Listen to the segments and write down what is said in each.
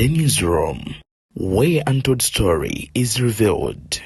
The Newsroom, where untold story is revealed.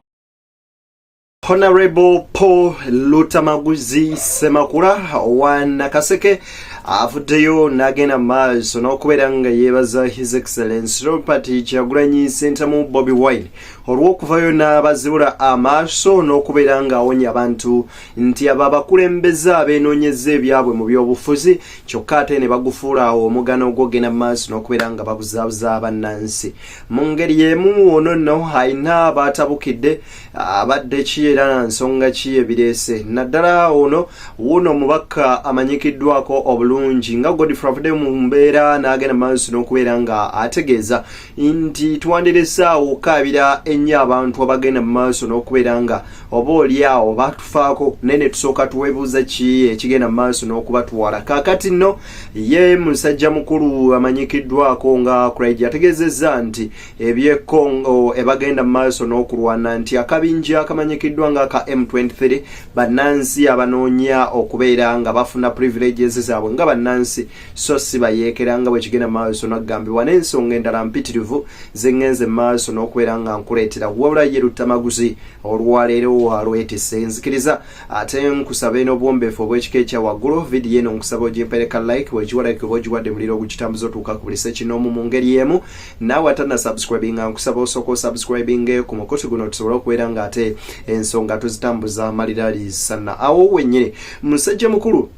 Honorable Paul Lutamaguzi Semakula wa Nakaseke avuddeyo n'agenda maaso n'okubeera nga yeebaza His Excellency Robert Kyagulanyi Ssentamu Bobi Wine olw'okuvayo n'abazibula amaaso n'okubeera nga awonya abantu nti abo abakulembeze abeenoonyeza ebyabwe mu by'obufuzi kyokka ate ne bagufuula awo omugano ogwogenda maaso n'okubeera nga babuzaabuza bannansi. Mu ngeri y'emu ono nno ayina abatabukidde abadde ki era na nsonga ki ebireese. Naddala wuno omubaka amanyikiddwako obulungi nga Godfrey avudde mu mbeera n'agenda maaso n'okubeera nga ategeeza nti twandirese awo okaabira ennyo abantu abagenda mu maaso n'okubeera nga oba oli awo batufaako naye ne tusooka tuweebuuza ki ekigenda mu maaso n'okubatwala. Kaakati nno ye musajja mukulu amanyikiddwako nga Craig ategeezezza nti eby'Ekongo ebagenda mu maaso n'okulwana nti akabinja akamanyikiddwa nga ka M23 bannansi abanoonya okubeera nga bafuna privileges zaabwe nga bannansi so si bayeekera nga bwe kigenda maaso n'agambibwa n'ensonga endala mpitirivu zengenze maaso n'okubeera nga nkuleetera wabula ye Lutamaguzi olwaleero alwetise. Nzikiriza ate nkusaba n'obwombeefu obw'ekika ekya waggulu vidiyo eno nkusaba ogimpereka like wegiwalike oba ogiwadde muliro ogukitambuza otuuka ku buli sekinoomu mu ngeri emu naawe atana subscribinga nkusaba osooka osubscribinge ku mukutu guno tusobole okubeera nga ate ensonga tuzitambuza malirali sana. Awo wennyini musajja mukulu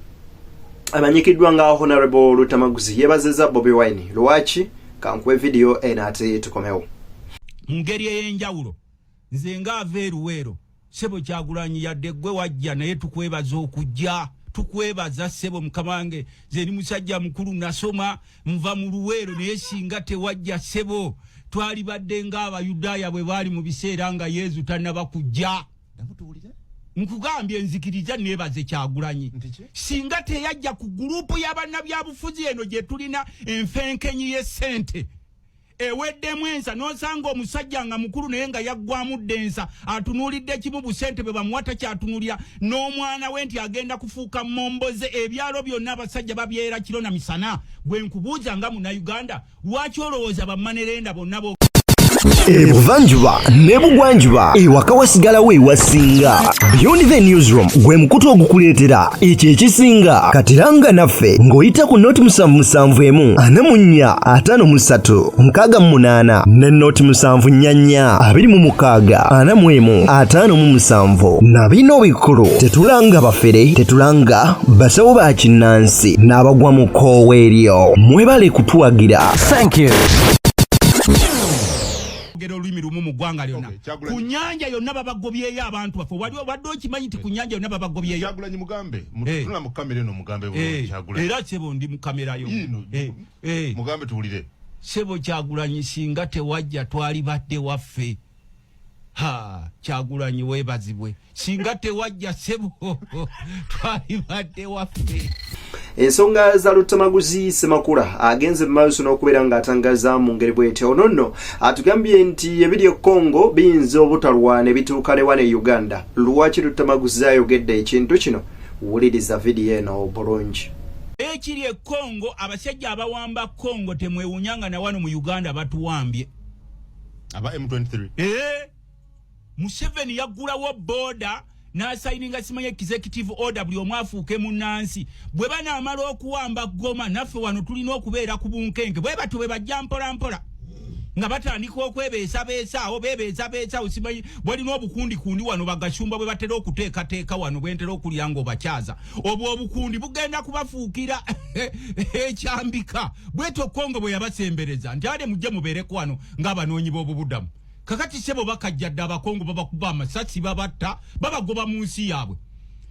amanyikiddwa nga Honorable Lutamaguzi yeebazizza Bobi Wine lwaki kankuwe vidiyo eno ate tukomewo. Ngeri ey'enjawulo nze nga aveeruweero Ssebo Kyagulanyi yadde gwe wajja naye tukwebaza okujja tukwebaza Ssebo mukama wange nze ni musajja mukulu nasoma nva mu Luweero naye singa tewajja Ssebo twalibadde ng'Abayudaaya bwe baali mu biseera nga Yezu tannaba kujja. Nkugambye nzikiriza neebaze Kyagulanyi singa teyajja ku gurupu y'abannabyabufuzi eno gye tulina enfenkenyi y'essente eweddemu ensa n'osanga omusajja nga mukulu naye nga yaggwamu ddensa atunuulidde kimu busente bwe bamuwa takyatunuulira n'omwana we nti agenda kufuuka momboze ebyalo byonna abasajja babyera kiro na misana. Bwe nkubuuza nga Munnayuganda lwaki olowooza bammanerenda bonna bo Ebuvanjuba nebugwanjuba ewaka wasigalawo ewasinga. Beyond the Newsroom gwe mukutu ogukuleetera ekyo ekisinga katiranga naffe ng'oyita ku noti 771 44 53 ne noti 744 26 41 na bino bikulu tetulanga bafere tetulanga basawo ba kinnansi n'abagwa mu koowa eryo mwebale kutuwagira. Thank you. olulimi lumu mu ggwanga lyonna ku nnyanja yonna babagobyeyo abantu baffe wali obadde okimanyi nti ku nnyanja yonna babagobyeyo. Kyagulanyi mugambe mutuna mu kamera eno mugambe Kyagulanyi era Ssebo ndi mu kamerayo mugambe tuwulire. Ssebo Kyagulanyi singa tewajja twalibadde waffe. Kyagulanyi weebazibwe singa tewajja Ssebo twalibadde waffe. Ensonga za Lutamaguzi Semakula agenze maaso n'okubeera nga atangaza mu ngeri bw'etyo. Ono nno atugambye nti ebiri e Congo biyinza obutalwana ebituuka ne wane Uganda. Lwaki Lutamaguzi ayogedde ekintu kino? Wuliriza vidiyo eno bulungi. Ekiri e Congo abasajja abawamba Congo temwewunyanga na wano mu Uganda batuwambye aba M23. Museveni yaggulawo border n'asayininga simanye executive order buli omu afuuke munnansi. Bwe banaamala okuwamba Goma naffe wano tulina okubeera ku bunkenge bwe batu bwe bajja mpola mpola nga batandika okwebeesabeesa awo beebeesabeesa osimanyi balina obukundikundi wano bagashumba bwe batera okuteekateeka wano bwentera okulya ng'obakyaza obwo obukundi bugenda kubafuukira ekyambika bweto Kongo bwe yabasembereza nti ate mujje mubeereko wano ng'abanoonyi b'obubudamu. Kakati Ssebo bakajjadde abakongo babakuba amasasi babatta babagoba mu nsi yaabwe.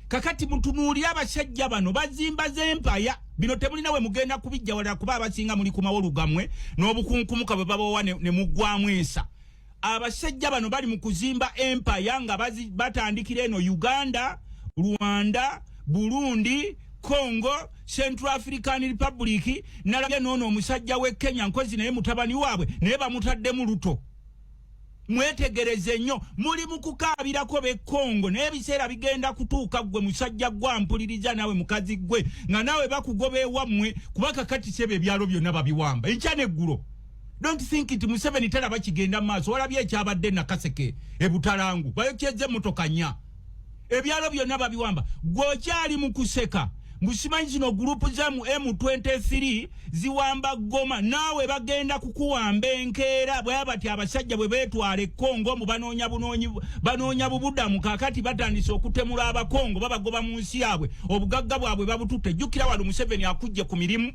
Kakati mutunuulira abasajja bano bazimba z'empaya bino temulina we mugenda kubijja wala kuba abasinga muli ku mawolu gammwe n'obukunkumuka bwe babawa ne muggwamu ensa. Abasajja bano bali mu kuzimba empaya nga batandikira eno Uganda, Rwanda, Burundi, Congo, Central African Republic nalage n'ono omusajja we Kenya nkozi naye mutabani waabwe naye bamutaddemu luto. Mwetegereze nnyo muli mu kukaabirako be Congo n'ebiseera bigenda kutuuka gwe musajja gwa mpuliriza nawe mukazi gwe nga nawe bakugoba ewammwe kuba kakati Ssebo ebyalo byonna babiwamba enkya n'eggulo Don't think it Museveni talaba kigenda maaso walabye ekyabadde Nakaseke ebutalangu bayokyeze motoka nya ebyalo byonna babiwamba gwokyali mu kuseka musimanyi zino gurupu za mu M23 ziwamba Goma nawe bagenda kukuwamba enkeera bwabati abasajja bwe betwale Kongo mu banoonya bubudamu kakati batandise okutemula abakongo babagoba mu nsi yabwe obugagga bwabwe babututte jjukira wano Museveni akujje ku mirimu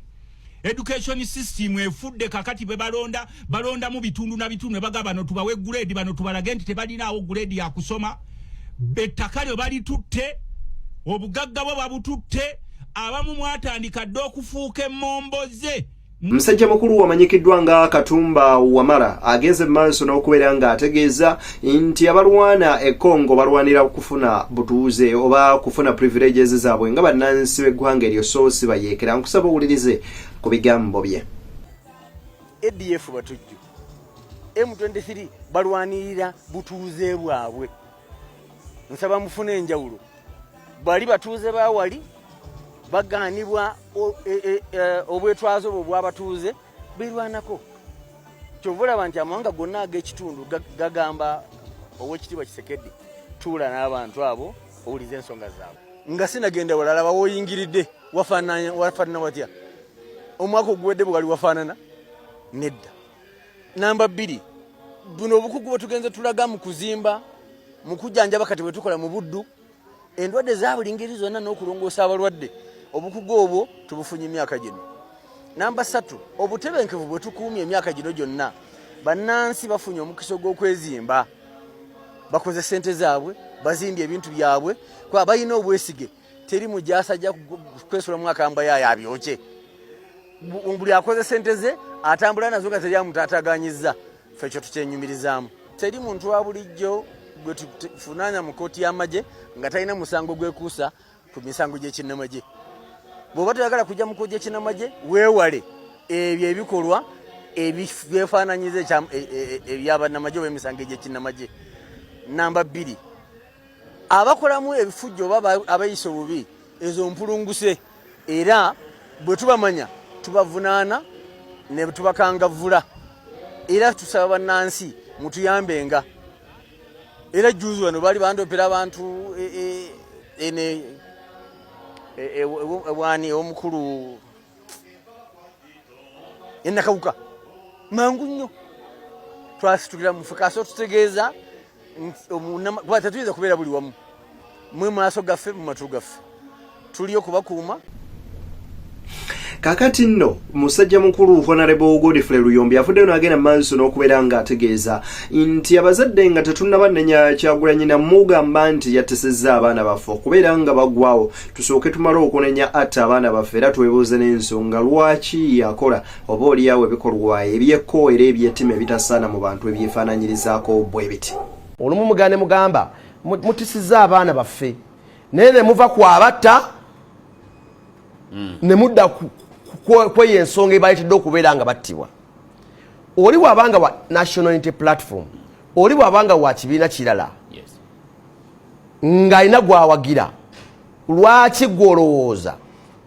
education system efudde kakati be balonda mu bitundu na bitundu baga bano tubawe grade bano tubalage nti tebalinawo grade ya kusoma bettakalyo bali tutte obugagga bwo babututte abamu mwatandika dde okufuuka emmomboze. Musajja mukulu wamanyikiddwa nga Katumba Wamala agenze maaso n'okubeera nga ategeeza nti abalwana e Congo balwanira kufuna butuuze oba kufuna privileges zaabwe nga bannansi b'eggwanga eryo so si bayeekera. Nkusaba owulirize ku bigambo bye. ADF batujju M23 balwanirira butuuze bwabwe. Nsaba mufune enjawulo bali batuuze bawali baganibwa obwetwazo obwo bw'abatuuze birwanako kyovula banti amawanga gonna ag'ekitundu gagamba ow'ekitiibwa Kisekedi tuula n'abantu abo owulize ensonga zaabwe nga sinagenda walala bawoyingiridde wafaanana watya omwaka oguwedde bwe wali wafaanana nedda. Namba 2 buno obukugu bwe tugenze tulaga mu kuzimba mu kujjanjaba kati bwe tukola mu buddu endwadde za buli ngeri zonna n'okulongoosa abalwadde obukugu obwo tubufunye emyaka gino. Namba 3 obutebenkevu bwe tukuumye emyaka gino gyonna bannansi bafunye omukisa gw'okwezimba bakoze sente zaabwe bazimbye ebintu byabwe kuba balina obwesige teri mujasa ajja kwesula mwaka amba yayo abyoke buli akoze sente ze atambula nazo nga teri amutataganyiza ffe ekyo tukyenyumirizaamu. Teri muntu wa bulijjo gwe tufunanya mu kooti y'amagye nga talina musango gwekuusa ku misango gy'ekinnamagye. Bw'oba toyagala kujja mu kooti y'ekinnamagye weewale ebyo ebikolwa ebyefaananyiza ebyabannamagye oba emisango egy'ekinnamagye. Namba 2 abakolamu ebifujjo oba abayisa obubi ezo mpulunguse era bwe tubamanya tubavunaana ne tubakangavvula era tusaba bannansi mutuyambenga. Era juzi wano bali bandopera abantu wani omukulu Nakawuka mangu nnyo twasitukira mu fukaaso tutegeeza kuba tetuyinza kubeera buli wamu mwe maaso gaffe mu matu gaffe tuliyo kubakuuma. Kakati nno musajja mukulu Honorable Godfrey Luyombi afudde n'agenda maaso n'okubeera nga ategeeza nti abazadde nga tetunnabannenya Kyagulanyi namugamba nti yatesezza abaana baffe okubeera nga bagwawo tusooke tumale okunenya atta abaana baffe era twebuuze n'ensonga lwaki yakola oba oliyawo ebikolwa ebyekko era ebyettima ebitasaana mu bantu ebyefaananyirizaako bwe biti. Olumu mugane mugamba mutisizza abaana baffe naye ne muva ku abatta ne mudda kwe ensonga ebayitidde okubeera nga battibwa. Oli bw'abanga wa National Unity Platform oli bw'abanga wa kibiina kirala ng'alina gwawagira lwaki gw'olowooza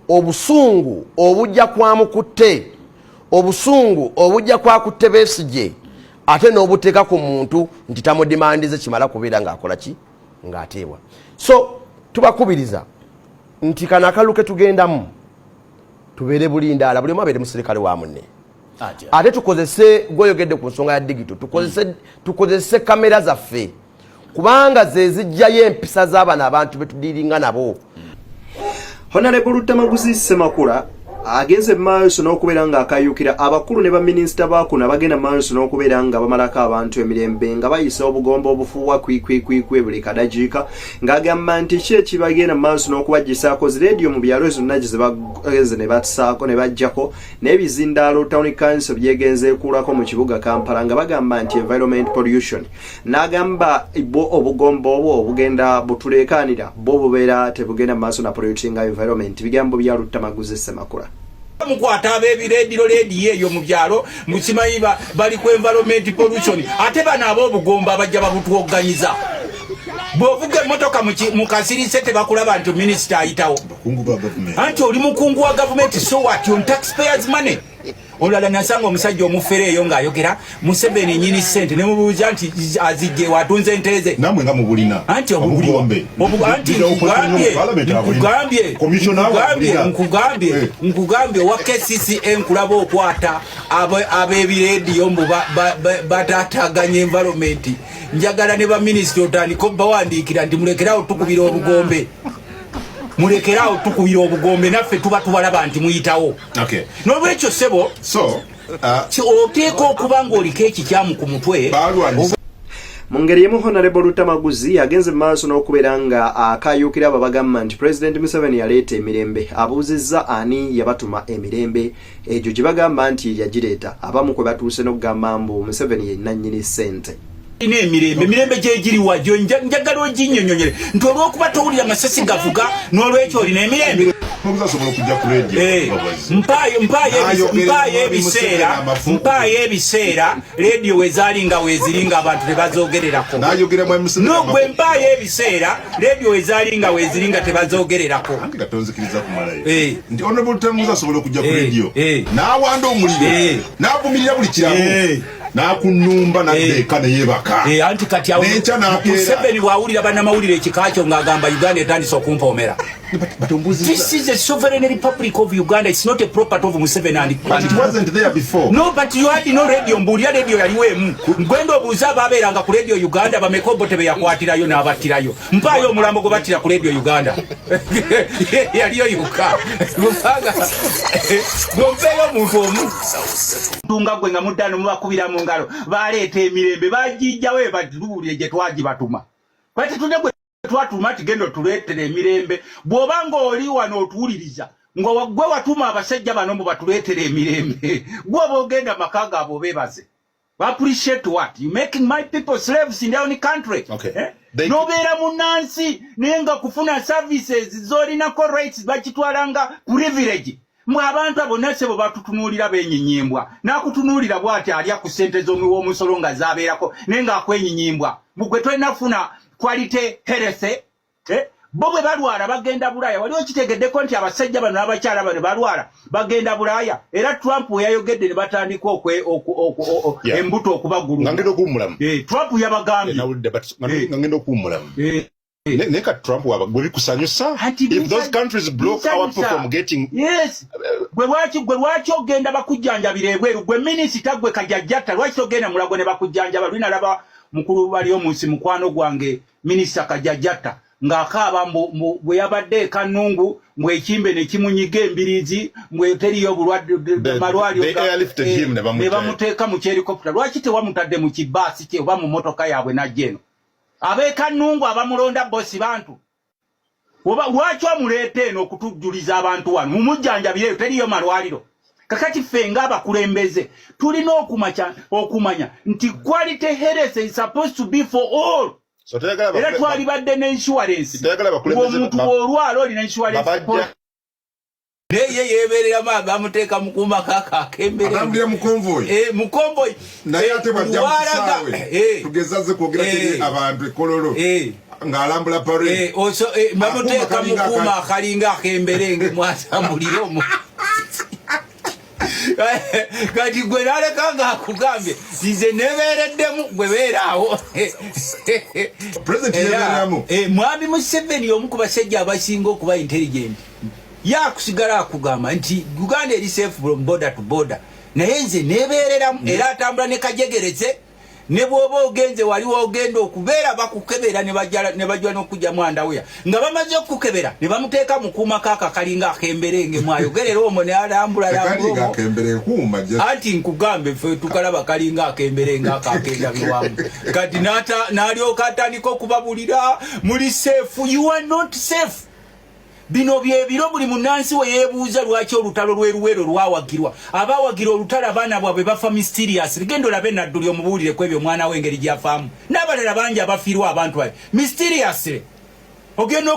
obusungu obujja kwamukutte obusungu obujja kwakutte Besigye ate n'obuteeka ku muntu nti tamudimandize kimala kubeera ng'akola ki ng'ateebwa. So tubakubiriza nti kana akaluke tugendamu tubeere bulindaala buli omu abeere muserikale wa munne ate tukozese gwoyogedde ku nsonga ya digito tukozese kamera zaffe kubanga ze zijjayo empisa z'abaana abantu betudiringa nabo. Honorable Rutamaguzi Semakula agenze maaso n'okubeera nga akayukira abakulu ne baminisita baakuna bagenda maaso n'okubeera nga bamalako abantu emirembe nga bayisa obugombo obufuuwa kwikwe buli kadajiika ng'agamba nti ki ekibagenda maaso n'okubagisaako zi leediyo mu byalo zonna ze ne batusaako ne bajjako n'ebizindaalo town council byegenze ekulako mu kibuga Kampala nga bagamba nti environment pollution n'agamba bo obugombo obwo obugenda butuleekaanira bo bubeera tebugenda maaso na polluting environment. Bigambo bya Rutamaguzi Semakula. Mukwata abebireediro leedi eyo mu byalo musimanyi bali ku environment pollution ate bana ab'obugomba abajja babutwoganyiza bw'ovuga emmotoka mu kasirise tebakulaba nti minisita ayitawo anti oli mukungu wa gavumenti so what on taxpayers money olala nasanga omusajja omufere eyo ng'ayogera Museveni nyini ssente ne mubuuza nti azijje watunze enteze namwe nga mubulina anti obugombe nkugambye owa KCCA nkulaba okwata ab'ebirediyo mbu bataataganya environment njagala ne baminisita otandika bawandiikira nti mulekerawo tukubira obugombe naffe tuba tubalaba nti muyitawo n'olwekyo ssebo oteeka okuba ng'oliko ekikyamu ku mutwe. Mu ngeri y'emu Honorable Lutamaguzi agenze mu maaso n'okubeera nga akayuukira abo bagamba nti President Museveni yaleeta emirembe, abuuzizza ani yabatuma emirembe egyo gye bagamba nti yagireeta, abamu kwe batuuse n'okugamba mbu Museveni ye nannyini ssente. Emirembe gyegiriwa gyo njagala oginnyonnyonyere nti olw'okuba towulira amasasi gavuga n'olwekyo olina emirembe. Mpaayo ebiseera rediyo wezalinga weziringa abantu tebazoogererako. Nogwe mpaayo ebiseera rediyo wezalinga weziringa tebazoogererako. Nti Honorable Lutamaguzi asobola okujja ku rediyo n'awanda omuliro n'avumirira buli kiramu n'akunumba n'addeeka ne yeebaka. Anti kati awo Museveni bw'awulira bannamawulire ekikakyo ng'agamba Uganda etandise okumpoomera. This is a sovereign republic of Uganda. It's not a property of Museveni and but it wasn't there before. No, but you had no radio. Mbulia radio yaliwo emu. Gwendo obuuza ababeeranga ku radio Uganda bamekobo tebe yakwatirayo n'abattirayo. Mpaayo omulambo gwe battira ku radio Uganda. Yaliyo yuka. Gompeyo omuntu omu. Tunga gwe nga muddano mubakubira mu ngalo. Baleeta emirembe bagijjawe batubulire gye twagibatuma. Kati tunne twatuma tigendo tuleetere emirembe bw'obanga oli wano otuwuliriza nga gwe watuma abasajja bano mbu batuleetere emirembe gwe oba ogenda maka gaabo beebaze. Appreciate what? You making my people slaves in their own country. Nobeera munnansi naye nga kufuna services z'olinako rights bakitwalanga privilege. Mwe abantu abo nase bo batutunuulira beenyinyimbwa n'akutunuulira bw'ati alya ku ssente z'omusolo nga zaabeerako naye ng'akwennyinyimbwa mugwe tolinafuna quality health. Bo bwe balwala bagenda Bulaaya. Waliwo kitegeddeko nti abasajja bano n'abakyala bano balwala bagenda Bulaaya era Trump yayogedde ne batandika embuto okubaguluma. Trump yabagambye ngenda okuwummulamu. Neka Trump bwe bikusanyusa if those countries block our people from getting. Yes. Gwe lwaki ogenda bakujjanjabira ebweru gwe minisita gwe Kajjajjatta lwaki ogenda Mulago ne bakujjanjaba lwina laba mukulu bali omunsi mukwano gwange minisita Kajjajjatta ng'akaaba bwe yabadde ekanungu mwekimbe ne kimunyiga embirizi mwe teriyo obulwadde malwaliro ne bamuteeka mu helicopter. Lwaki tewamutadde mu kibaasi kye oba mu motoka yaabwe najja eno? Abeekanungu abamulonda bosi bantu lwaki omuleeta eno okutujjuliza abantu wano mumujjanjabireyo teriyo malwaliro? Kakati ffe ng'abakulembeze tulina okumanya nti quality health is supposed to be for all. Era twalibadde ne insurance ng'omuntu bw'olwala olina insurance. Naye yeebeerera bamuteeka mu kuuma kaaka akembere atambulira mu konvoyi mukonvoyi naye ate bwajja mu kisaawe tugezazze kwogera teri abantu ekololo ng'alambula pare bamuteeka mu kuuma akalinga akemberenge mwasambulire omu. Kati gwe naleka ng'akugambye nze nebeereddemu gwe beeraawo. Mwami Museveni omu ku basajja abasinga okuba intelligent yakusigala akugamba nti Uganda eri safe from border to border naye nze nebeereramu era atambula ne kajegereze ne bw'oba ogenze waliwo ogenda okubeera bakukebera ne bajwa n'okujjamu andawuya nga bamaze okukebera ne bamuteeka mu kuuma kaaka kalinga akemberenge mwayogerera omwo ne alambula anti nkugambe ffe tukalaba kalinga akemberenge akakendabirwamu kati n'alyoka atandika okubabulira muli safe. You are not safe. Bino byebiro buli munnansi we yeebuuza lwaki olutalo lweruwero lwawagirwa. Abawagira olutalo abaana bwabwe bafa mysterious. Ligendo labe nadduli omubuulire ku ebyo omwana w'engeri gy'afaamu. N'abalala bangi abafiirwa abantu babe mysteriously. Ogenda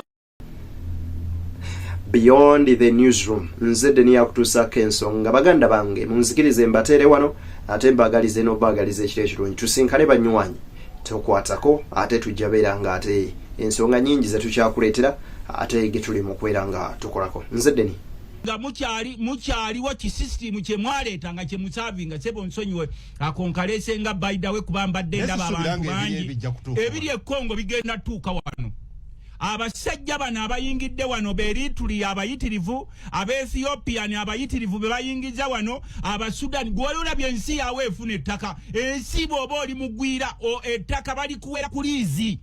Beyond the newsroom nze Deni yakutuusako ensonga baganda bange munzikirize mbateere wano ate mbagalize n'obagalize ekiro ekirungi tusinkane banywanyi tokwatako ate tujja beera nga ate ensonga nyingi ze tukyakuleetera ate ge tuli mu kubeera nga tukolako nze Deni. nga mukyaliwo kisisitimu kye mwaleeta nga kye musavinga sebo nsonyiwe akonkalese nga baidawe kubambadde ndaba abantu bangi ebiri ekkongo bigenda tuuka wano abasajja bano abayingidde wano beerituli abayitirivu abaethiopian abayitirivu be bayingiza wano abasudani gwolulabye ensi yawe efuna ettaka ensi bw'oba oli mugwira ettaka balikuwera ku liizi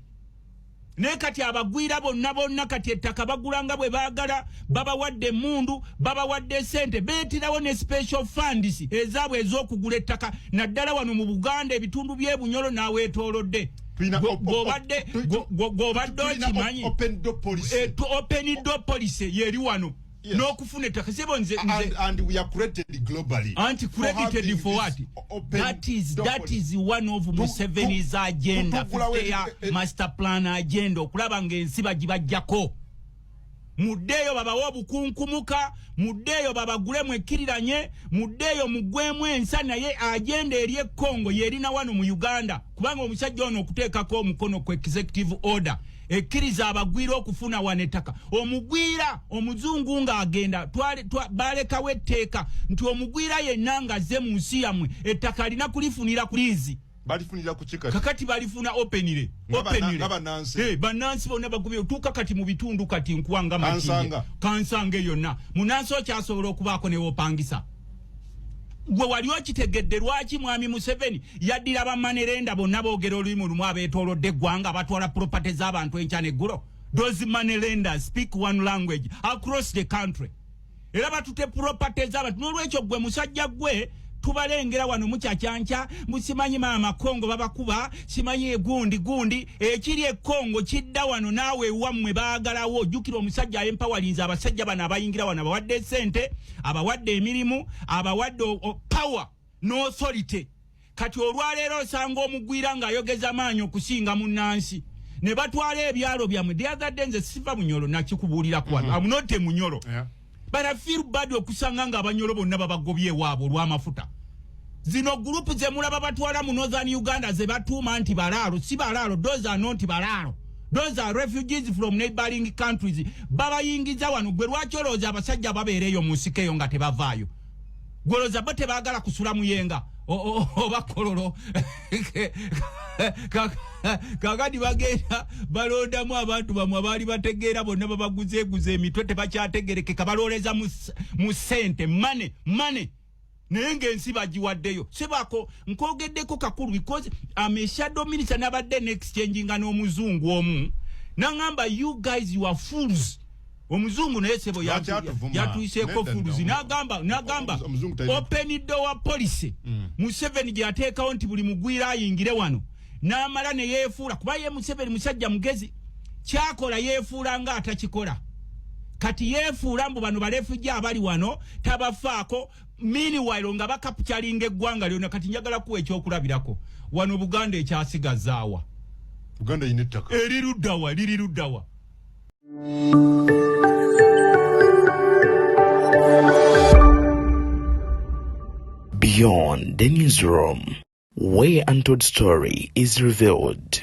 ne kati abagwira bonna kati ettaka bagulanga bwe baagala babawadde emmundu babawadde sente beetirawo ne special funds ezaabwe ez'okugula ettaka naddala wano mu Buganda ebitundu by'Ebunyolo naaweetoolodde gobadde okimanyi open door policy yeri wano n'okufuna ettaka sebo nze and we are credited globally credited for what that is one of Museveni's agenda master plan agenda okulaba ng'ensi bagibajjako muddeeyo babawo obukunkumuka muddeeyo babagulemu ekkiriranye muddeeyo mugwemu ensa naye agenda eri ekkongo yerina wano mu Uganda kubanga omusajja ono okuteekako omukono ku executive order ekkiriza abagwira okufuna wano ettaka omugwira omuzungu ng'agenda balekawo etteeka nti omugwira yenna ng'azze mu nsi yammwe ettaka alina kulifunira ku liizi balifunira ku kikati kakati balifuna openire bannansi bonna bagubye otuuka kati mu bitundu kati nkuwanga makinye kansanga yonna munansi okyasobola okubaako newopangisa gwe wali okitegedde lwaki mwami Museveni yaddira bamanerenda bonna boogera olulimi lumu abeetoolodde eggwanga batwala property z'abantu enkya n'eggulo those manerenders speak one language across the country era batute property z'abantu n'olwekyo gwe musajja gwe tubalengera wano mukyakyanca musimanyi maama Kongo babakuba simanyi gundi ekiri ekkongo kidda wano naawe wammwe baagalawo jjukira omusajja ayempawalinza abasajja bano abayingira wano abawadde sente abawadde emirimu abawadde power no authority kati olwaleero osanga omugwira ng'ayogeza maanyi okusinga munnansi ne batwala ebyalo byammwe the other day nze siva Bunyolo nakikubuuliraku wano I'm not Munyolo but I feel bad okusanga nga abanyolo bonna babagobye ewaabwe olw'amafuta zino group ze mulaba batwala mu Northern Uganda ze batuuma nti balaalo si balaalo those are not balaalo those are refugees from neighboring countries babayingiza wano gwe lwaki olowooza abasajja babeereeyo mu nsiko eyo nga tebavaayo gwolooza bo tebaagala kusula muyenga oba kololo kakati bagenda balondamu abantu bamwe abaali bategeera bonna babaguzeeguza emitwe tebakyategerekeka balooleza mu ssente mane naye ng'ensi bagiwaddeyo sebako nkogeddeko kakulu because shadow minister n'abadde n'exchanging nga n'omuzungu omu n'angamba you guys you are fools omuzungu naye sebo yatuyiseeko fools n'agamba open door policy Museveni gye yateekawo nti buli mugwira ayingire wano n'amala ne yeefuula kuba ye Museveni musajja mugezi kyakola yeefuula nga atakikola kati yeefuula mbu bano balefujja abali wano tabafaako meanwhile nga bakapitalinga eggwanga lyonna kati njagala kuwa ekyokulabirako wano Buganda ekyasigazaawa Buganda yina ettaka liri luddawa Beyond the newsroom, where untold story is revealed.